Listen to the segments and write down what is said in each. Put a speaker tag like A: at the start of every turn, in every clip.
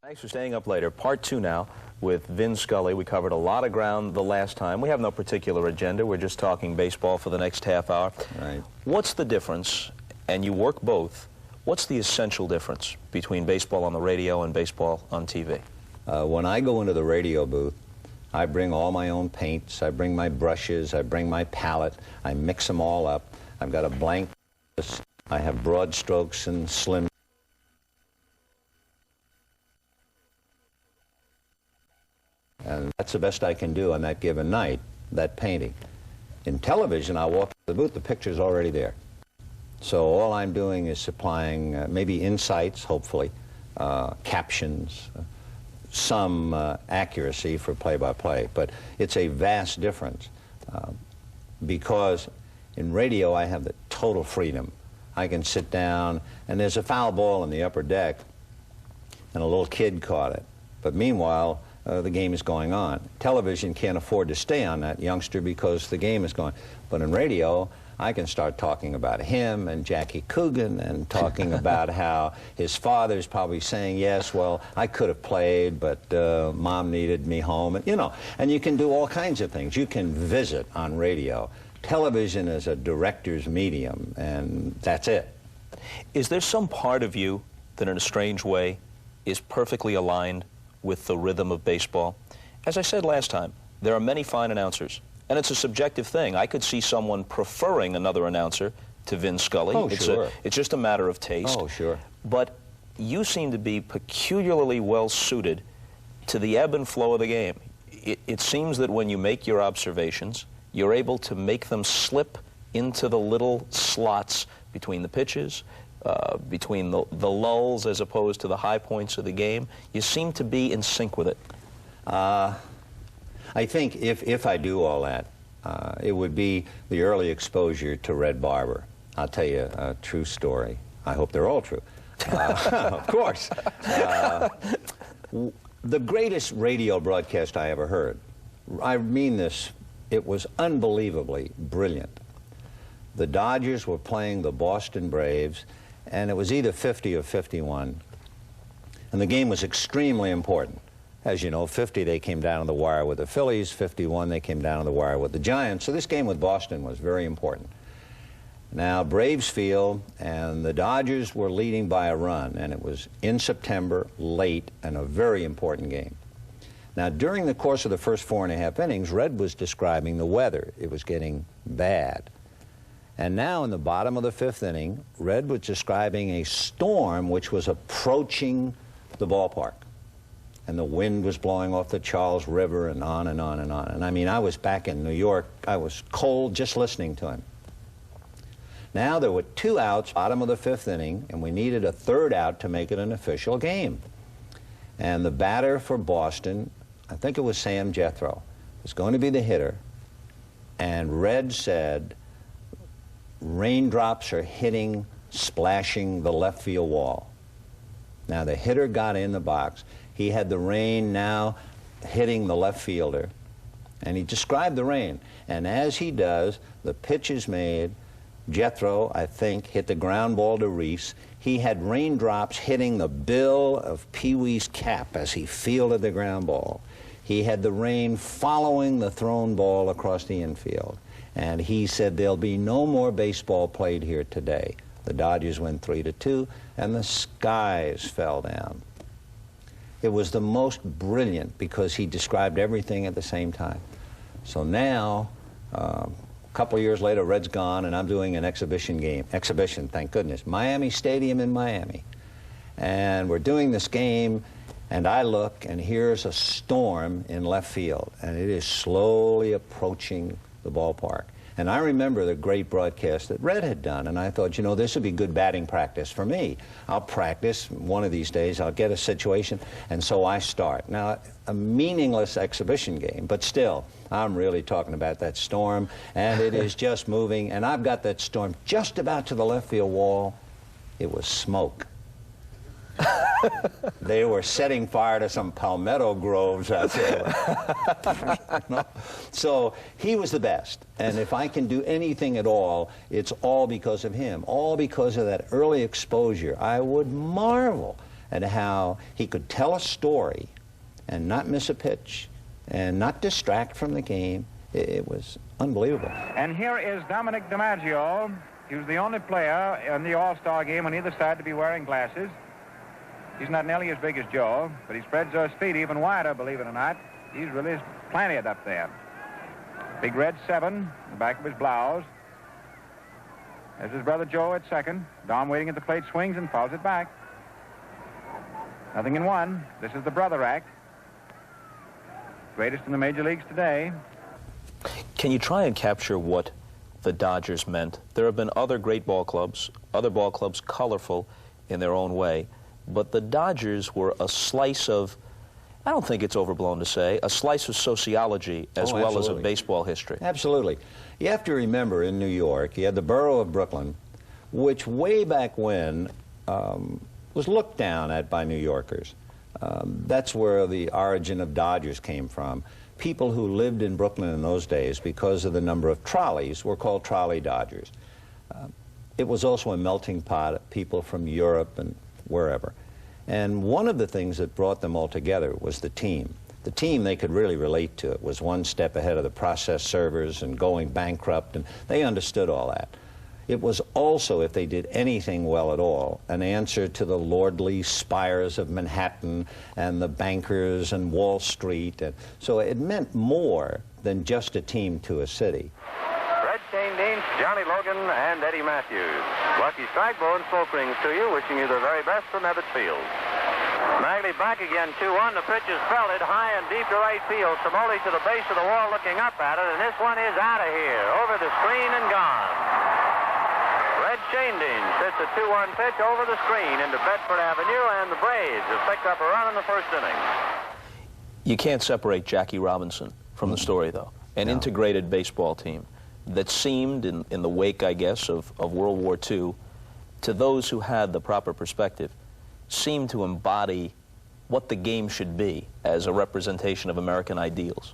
A: Thanks for staying up later. Part 2 now with Vin Scully. We covered a lot of ground the last time. We have no particular agenda. We're just talking baseball for the next half hour.
B: Right.
A: What's the difference, and you work both, what's the essential difference between baseball on the radio and baseball on TV?
B: When I go into the radio booth, I bring all my own paints, I bring my brushes, I bring my palette, I mix them all up. I've got a blank canvas. I have broad strokes and slim. And that's the best I can do on that given night, that painting. In television, I walk into the booth, the picture's already there. So all I'm doing is supplying maybe insights, hopefully, captions, some accuracy for play-by-play. But it's a vast difference because in radio I have the total freedom. I can sit down, and there's a foul ball in the upper deck, and a little kid caught it. But meanwhile, the game is going on. Television can't afford to stay on that youngster because the game is going. But in radio, I can start talking about him and Jackie Coogan and talking about how his father's probably saying, yes, well, I could have played, but Mom needed me home. And, you know, and you can do all kinds of things. You can visit on radio. Television is a director's medium, and that's it.
A: Is there some part of you that in a strange way is perfectly aligned with the rhythm of baseball? As I said last time, there are many fine announcers, and it's a subjective thing. I could see someone preferring another announcer to Vin Scully.
B: Oh, sure.
A: It's just a matter of taste.
B: Oh, sure.
A: But you seem to be peculiarly well suited to the ebb and flow of the game. It seems that when you make your observations, you're able to make them slip into the little slots between the pitches, between the lulls as opposed to the high points of the game. You seem to be in sync with it.
B: I think if I do all that, it would be the early exposure to Red Barber. I'll tell you a true story. I hope they're all true. Of course. The greatest radio broadcast I ever heard, I mean this, it was unbelievably brilliant. The Dodgers were playing the Boston Braves, and it was either 50 or 51. And the game was extremely important. As you know, 50, they came down to the wire with the Phillies. 51, they came down to the wire with the Giants. So this game with Boston was very important. Now, Braves field, and the Dodgers were leading by a run, and it was in September, late, and a very important game. Now, during the course of the first 4.5 innings, Red was describing the weather. It was getting bad. And now in the bottom of the 5th inning, Red was describing a storm which was approaching the ballpark. And the wind was blowing off the Charles River and on and on and on. And I mean, I was back in New York. I was cold just listening to him. Now there were 2 outs, bottom of the 5th inning, and we needed a 3rd out to make it an official game. And the batter for Boston, I think it was Sam Jethro, was going to be the hitter. And Red said, raindrops are hitting, splashing the left field wall. Now the hitter got in the box. He had the rain now hitting the left fielder, and he described the rain. And as he does, the pitch is made. Jethro, I think, hit the ground ball to Reese. He had raindrops hitting the bill of Pee Wee's cap as he fielded the ground ball. He had the rain following the thrown ball across the infield. And he said, there'll be no more baseball played here today. The Dodgers win 3-2, and the skies fell down. It was the most brilliant because he described everything at the same time. So now, a couple of years later, Red's gone, and I'm doing an exhibition game. Exhibition, thank goodness. Miami Stadium in Miami. And we're doing this game, and I look, and here's a storm in left field, and it is slowly approaching the ballpark. And I remember the great broadcast that Red had done, and I thought, you know, this would be good batting practice for me. I'll practice. One of these days I'll get a situation, and so I start. Now, a meaningless exhibition game, but still, I'm really talking about that storm, and it is just moving, and I've got that storm just about to the left field wall. It was smoke. They were setting fire to some palmetto groves out there. So he was the best. And if I can do anything at all, it's all because of him. All because of that early exposure. I would marvel and how he could tell a story and not miss a pitch and not distract from the game. It was unbelievable.
C: And here is Dominic DiMaggio. He was the only player in the All-Star game on either side to be wearing glasses. He's not nearly as big as Joe, but he spreads those feet even wider, believe it or not. He's really planted up there. Big red 7 in the back of his blouse. There's his brother Joe at second. Dom waiting at the plate, swings and fouls it back. Nothing in 1. This is the brother act. Greatest in the major leagues today.
A: Can you try and capture what the Dodgers meant? There have been other great ball clubs, other ball clubs colorful in their own way, but the Dodgers were a slice of, I don't think it's overblown to say, a slice of sociology as well as of baseball history.
B: Absolutely. You have to remember, in New York, you had the borough of Brooklyn, which way back when was looked down at by New Yorkers. That's where the origin of Dodgers came from. People who lived in Brooklyn in those days, because of the number of trolleys, were called trolley Dodgers. It was also a melting pot of people from Europe and wherever. And one of the things that brought them all together was the team. The team they could really relate to. It was one step ahead of the process servers and going bankrupt, and they understood all that. It was also, if they did anything well at all, an answer to the lordly spires of Manhattan and the bankers and Wall Street. And so it meant more than just a team to a city.
D: Red Shane Dean, Johnny Logan, and Eddie Matthews. Lucky Strikebone spoke rings to you, wishing you the very best from Ebbets Field. Magley back again, 2-1. The pitch is belted high and deep to right field. Samoli to the base of the wall looking up at it, and this one is out of here, over the screen and gone. Red Shane Dean sits a 2-1 pitch over the screen into Bedford Avenue, and the Braves have picked up a run in the first inning.
A: You can't separate Jackie Robinson from the story, though. An integrated baseball team that seemed, in the wake, I guess, of World War II, to those who had the proper perspective, seemed to embody what the game should be as a representation of American ideals.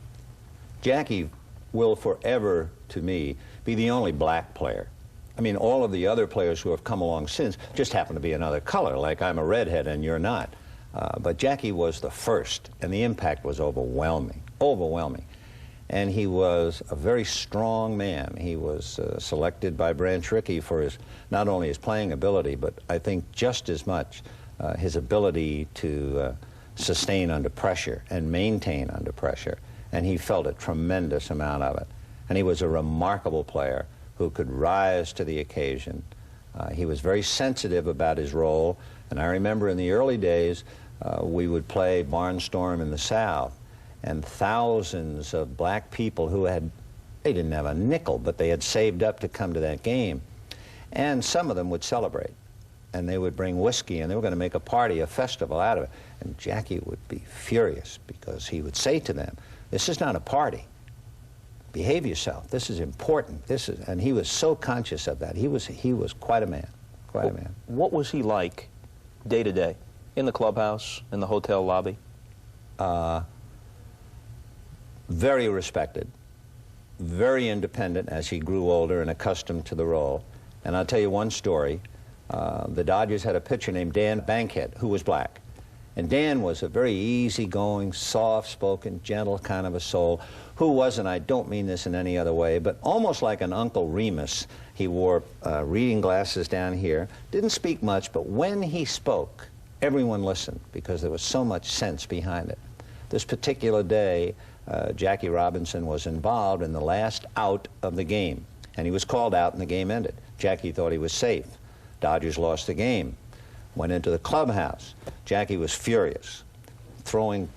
B: Jackie will forever, to me, be the only black player. I mean, all of the other players who have come along since just happen to be another color, like I'm a redhead and you're not. But Jackie was the first, and the impact was overwhelming, overwhelming. And he was a very strong man. He was selected by Branch Rickey for his, not only his playing ability, but I think just as much his ability to sustain under pressure and maintain under pressure. And he felt a tremendous amount of it. And he was a remarkable player who could rise to the occasion. He was very sensitive about his role, and I remember in the early days we would play Barnstorm in the South, and thousands of black people who they didn't have a nickel, but they had saved up to come to that game, and some of them would celebrate, and they would bring whiskey, and they were going to make a party, a festival out of it, and Jackie would be furious because he would say to them, "This is not a party. Behave yourself. This is important. And he was so conscious of that. He was quite a man, quite a man.
A: What was he like day to day, in the clubhouse, in the hotel lobby?
B: Very respected, very independent as he grew older and accustomed to the role. And I'll tell you one story. The Dodgers had a pitcher named Dan Bankhead, who was black. And Dan was a very easygoing, soft-spoken, gentle kind of a soul who was, and I don't mean this in any other way, but almost like an Uncle Remus. He wore reading glasses down here, didn't speak much, but when he spoke, everyone listened because there was so much sense behind it. This particular day, Jackie Robinson was involved in the last out of the game, and he was called out and the game ended. Jackie thought he was safe. Dodgers lost the game. Went into the clubhouse. Jackie was furious, throwing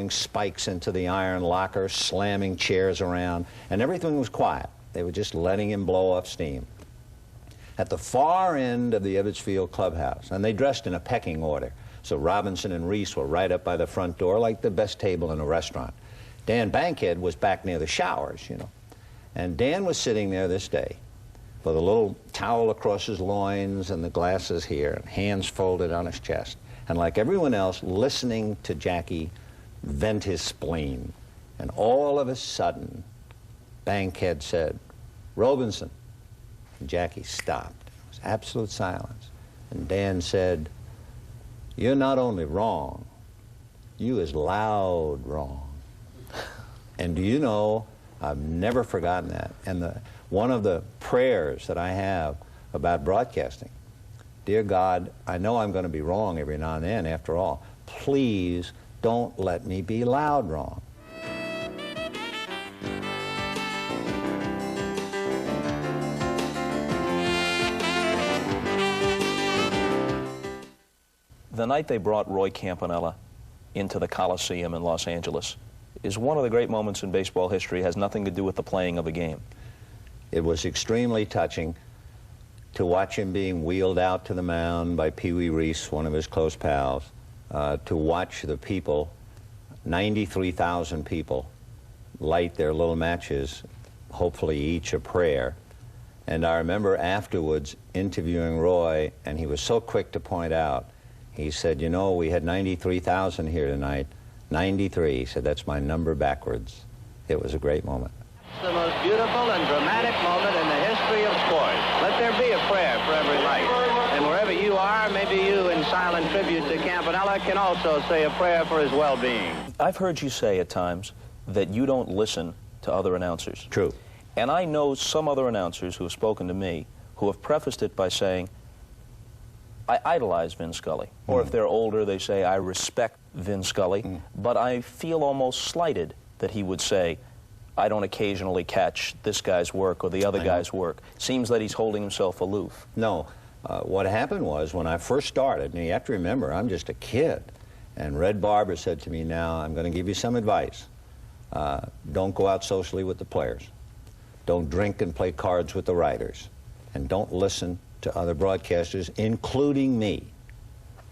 B: spikes into the iron locker, slamming chairs around, and everything was quiet. They were just letting him blow off steam. At the far end of the Ebbets Field clubhouse, and they dressed in a pecking order, so Robinson and Reese were right up by the front door like the best table in a restaurant. Dan Bankhead was back near the showers, you know, and Dan was sitting there this day with a little towel across his loins and the glasses here, and hands folded on his chest, and like everyone else, listening to Jackie vent his spleen. And all of a sudden, Bankhead said, "Robinson." And Jackie stopped. It was absolute silence. And Dan said, you're not only wrong, you is loud wrong. And do you know, I've never forgotten that. And one of the prayers that I have about broadcasting, dear God, I know I'm going to be wrong every now and then, after all. Please don't let me be loud wrong.
A: The night they brought Roy Campanella into the Coliseum in Los Angeles is one of the great moments in baseball history. It has nothing to do with the playing of a game.
B: It was extremely touching to watch him being wheeled out to the mound by Pee Wee Reese, one of his close pals, to watch the people, 93,000 people, light their little matches, hopefully each a prayer. And I remember afterwards interviewing Roy, and he was so quick to point out, he said, you know, we had 93,000 here tonight. 93. He said, that's my number backwards. It was a great moment.
D: It's the most beautiful and dramatic moment in the history of sports. Let there be a prayer for every life. And wherever you are, maybe you, in silent tribute to Campanella, can also say a prayer for his well-being.
A: I've heard you say at times that you don't listen to other announcers.
B: True.
A: And I know some other announcers who have spoken to me who have prefaced it by saying, I idolize Vin Scully. Or if they're older, they say, I respect Vin Scully, but I feel almost slighted that he would say, I don't occasionally catch this guy's work or the other guy's work. Seems that he's holding himself aloof.
B: No. What happened was, when I first started, and you have to remember, I'm just a kid, and Red Barber said to me, now, I'm going to give you some advice. Don't go out socially with the players. Don't drink and play cards with the writers. And don't listen to other broadcasters, including me.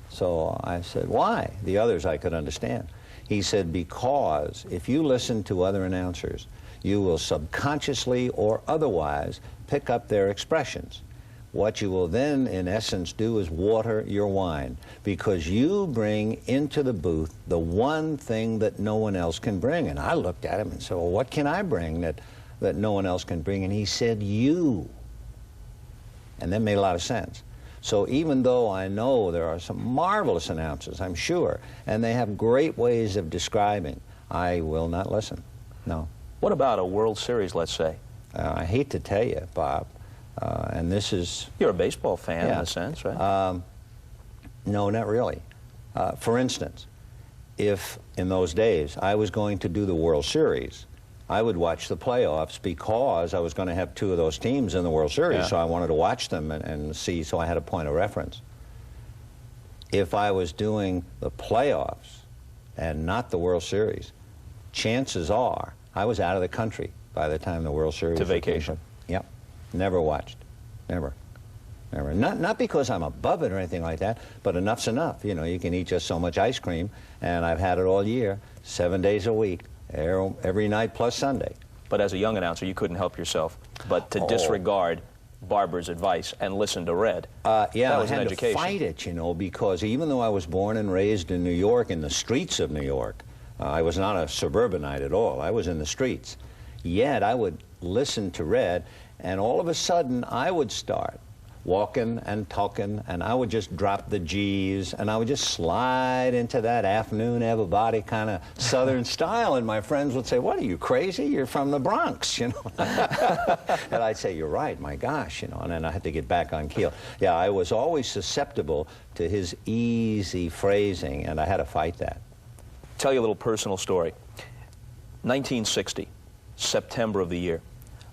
B: So I said, why? The others I could understand. He said, because if you listen to other announcers, you will subconsciously or otherwise pick up their expressions. What you will then, in essence, do is water your wine, because you bring into the booth the one thing that no one else can bring. And I looked at him and said, well, what can I bring that no one else can bring? And he said, you. And that made a lot of sense. So even though I know there are some marvelous announcers, I'm sure, and they have great ways of describing, I will not listen. No.
A: What about a World Series, let's say?
B: I hate to tell you, Bob, and this is...
A: You're a baseball fan, in a sense, right?
B: No, not really. For instance, if in those days I was going to do the World Series, I would watch the playoffs because I was going to have two of those teams in the World Series, so I wanted to watch them and see, so I had a point of reference. If I was doing the playoffs and not the World Series, chances are I was out of the country by the time the World Series...
A: To vacation.
B: Yep. Never watched. Never. Never. Not because I'm above it or anything like that, but enough's enough. You know, you can eat just so much ice cream, and I've had it all year, 7 days a week. Every night plus Sunday.
A: But as a young announcer, you couldn't help yourself but to disregard Barber's advice and listen to Red.
B: Yeah,
A: that was
B: I
A: an
B: had
A: education.
B: to fight it, you know, because even though I was born and raised in New York, in the streets of New York, I was not a suburbanite at all. I was in the streets. Yet I would listen to Red, and all of a sudden I would start walking and talking, and I would just drop the G's, and I would just slide into that afternoon everybody kind of Southern style, and my friends would say, what, are you crazy? You're from the Bronx, you know. And I'd say, you're right, my gosh, you know, and then I had to get back on keel. Yeah, I was always susceptible to his easy phrasing, and I had to fight that.
A: Tell you a little personal story. 1960, September of the year.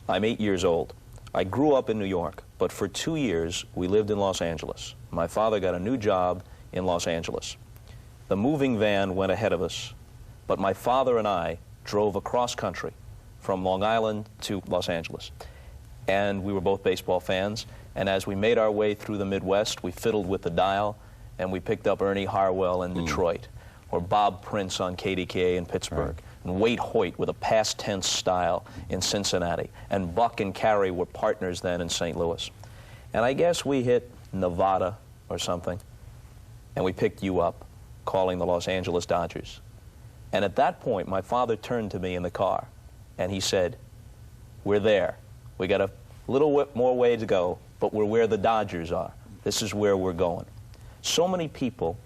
A: I'm 8 years old. I grew up in New York, but for 2 years we lived in Los Angeles. My father got a new job in Los Angeles. The moving van went ahead of us, but my father and I drove across country from Long Island to Los Angeles. And we were both baseball fans, and as we made our way through the Midwest, we fiddled with the dial, and we picked up Ernie Harwell in Detroit, or Bob Prince on KDKA in Pittsburgh. Right. And Wade Hoyt with a past tense style in Cincinnati. And Buck and Carey were partners then in St. Louis. And I guess we hit Nevada or something, and we picked you up, calling the Los Angeles Dodgers. And at that point, my father turned to me in the car, and he said, we're there. We got a little more way to go, but we're where the Dodgers are. This is where we're going. So many people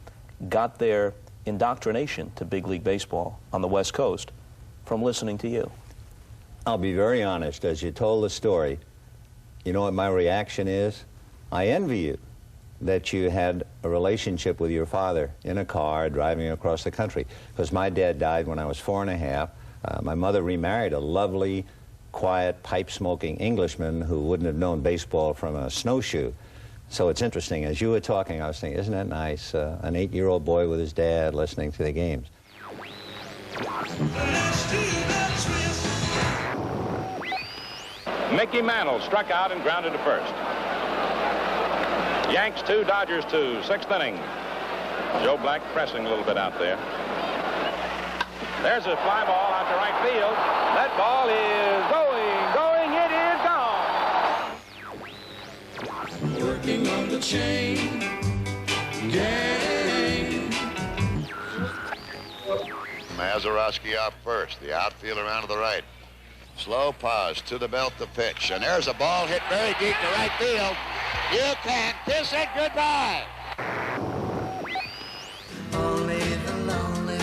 A: got their indoctrination to big league baseball on the West Coast from listening to you?
B: I'll be very honest. As you told the story, you know what my reaction is? I envy you that you had a relationship with your father in a car driving across the country. Because my dad died when I was 4 1/2. My mother remarried a lovely, quiet, pipe-smoking Englishman who wouldn't have known baseball from a snowshoe. So it's interesting. As you were talking, I was thinking, isn't that nice? An 8-year-old boy with his dad listening to the games.
E: Mickey Mantle struck out and grounded to first. Yanks 2, Dodgers 2, 6th inning. Joe Black pressing a little bit out there. There's a fly ball out to right field. That ball is going, going, it is gone.
F: Working on the chain gang.
G: Mazeroski off first, the outfielder around to the right. Slow pause to the belt, the pitch, and there's a ball hit very deep to right field. You can kiss it goodbye.
F: Only the lonely.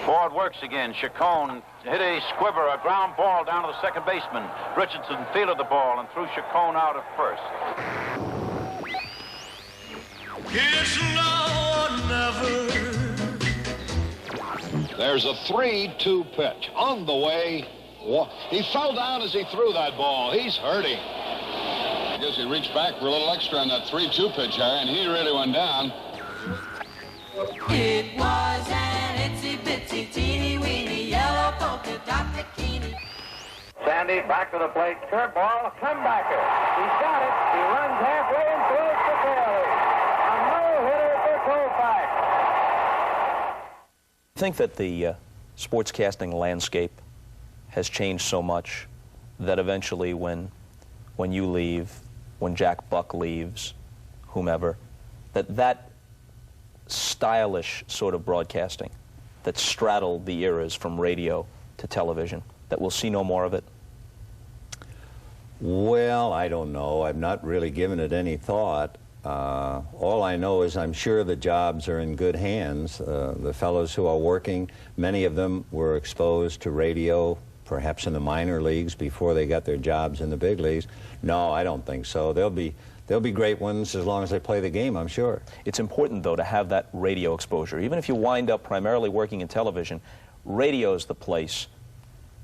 D: Ford works again. Chacon hit a squiver, a ground ball down to the second baseman. Richardson fielded the ball and threw Chacon out at first.
F: It's now or never.
H: There's a 3-2 pitch on the way. He fell down as he threw that ball. He's hurting. I guess he reached back for a little extra on that 3-2 pitch, Harry, and he really went down.
I: It was an itsy-bitsy, teeny-weeny, yellow polka dot bikini.
D: Sandy back to the plate. Curveball, comebacker. He's got it. He runs halfway and throws to Bailey. A no-hitter for Koufax.
A: I think that the sportscasting landscape has changed so much that eventually when you leave, when Jack Buck leaves, whomever, that stylish sort of broadcasting that straddled the eras from radio to television, that we'll see no more of it?
B: Well, I don't know. I've not really given it any thought. All I know is I'm sure the jobs are in good hands. The fellows who are working, many of them were exposed to radio, perhaps in the minor leagues before they got their jobs in the big leagues. No, I don't think so. They'll be great ones as long as they play the game, I'm sure.
A: It's important, though, to have that radio exposure. Even if you wind up primarily working in television, radio's the place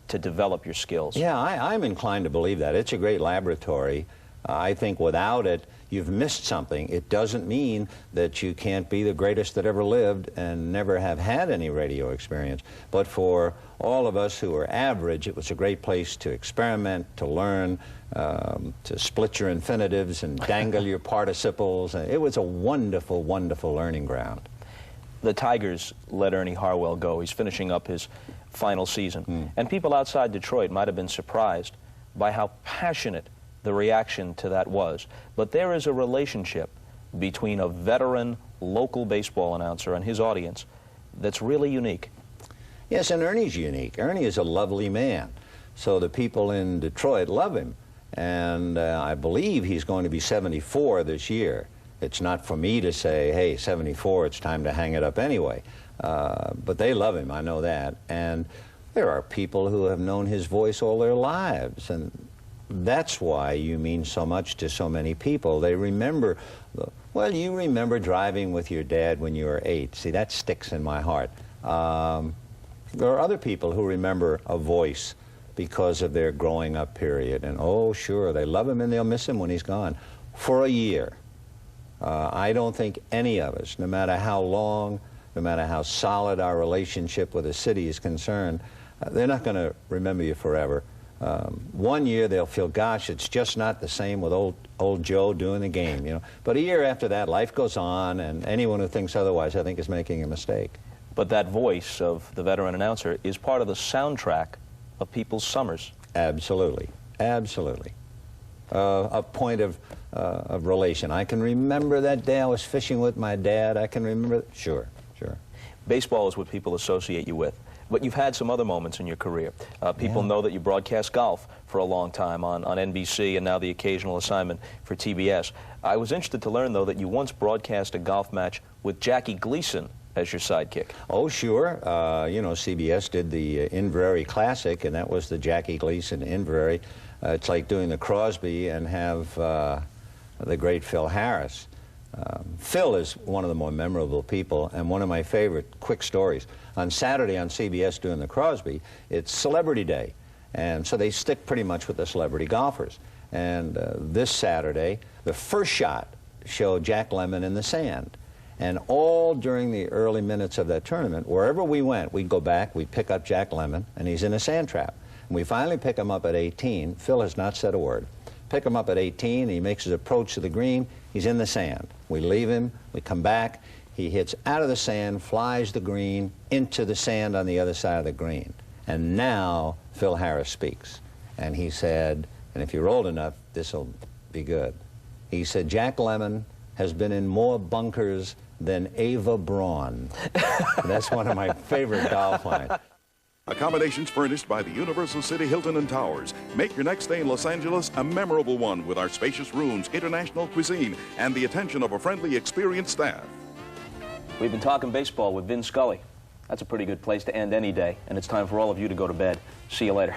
A: to develop your skills.
B: Yeah, I'm inclined to believe that. It's a great laboratory. I think without it, you've missed something. It doesn't mean that you can't be the greatest that ever lived and never have had any radio experience. But for all of us who are average, it was a great place to experiment, to learn, to split your infinitives and dangle your participles. It was a wonderful, wonderful learning ground.
A: The Tigers let Ernie Harwell go. He's finishing up his final season. And people outside Detroit might have been surprised by how passionate the reaction to that was. But there is a relationship between a veteran local baseball announcer and his audience that's really unique.
B: Yes, and Ernie's unique. Ernie is a lovely man. So the people in Detroit love him. And I believe he's going to be 74 this year. It's not for me to say, hey, 74, it's time to hang it up anyway. But they love him, I know that. And there are people who have known his voice all their lives. And that's why you mean so much to so many people. They remember, well, you remember driving with your dad when you were 8. See, that sticks in my heart. There are other people who remember a voice because of their growing up period. And oh, sure, they love him and they'll miss him when he's gone. For a year. I don't think any of us, no matter how long, no matter how solid our relationship with a city is concerned, they're not going to remember you forever. 1 year they'll feel, gosh, it's just not the same with old Joe doing the game, you know. But a year after that, life goes on, and anyone who thinks otherwise, I think, is making a mistake.
A: But that voice of the veteran announcer is part of the soundtrack of people's summers.
B: Absolutely, absolutely. A point of relation. I can remember that day I was fishing with my dad. I can remember, sure, sure.
A: Baseball is what people associate you with. But you've had some other moments in your career. People know that you broadcast golf for a long time on NBC and now the occasional assignment for TBS. I was interested to learn, though, that you once broadcast a golf match with Jackie Gleason as your sidekick.
B: Oh, sure. You know, CBS did the Inverary Classic, and that was the Jackie Gleason Inverary. It's like doing the Crosby and have the great Phil Harris. Phil is one of the more memorable people, and one of my favorite quick stories. On Saturday on CBS doing the Crosby, it's Celebrity Day, and so they stick pretty much with the celebrity golfers. And this Saturday, the first shot showed Jack Lemmon in the sand. And all during the early minutes of that tournament, wherever we went, we'd go back, we'd pick up Jack Lemmon, and he's in a sand trap. And we finally pick him up at 18. Phil has not said a word. Pick him up at 18, he makes his approach to the green, he's in the sand. We leave him, we come back, he hits out of the sand, flies the green, into the sand on the other side of the green. And now Phil Harris speaks. And he said, and if you're old enough, this'll be good. He said, Jack Lemmon has been in more bunkers than Ava Braun. That's one of my favorite golf lines.
J: Accommodations furnished by the Universal City Hilton and Towers. Make your next stay in Los Angeles a memorable one with our spacious rooms, international cuisine, and the attention of a friendly, experienced staff.
A: We've been talking baseball with Vin Scully. That's a pretty good place to end any day, and it's time for all of you to go to bed. See you later.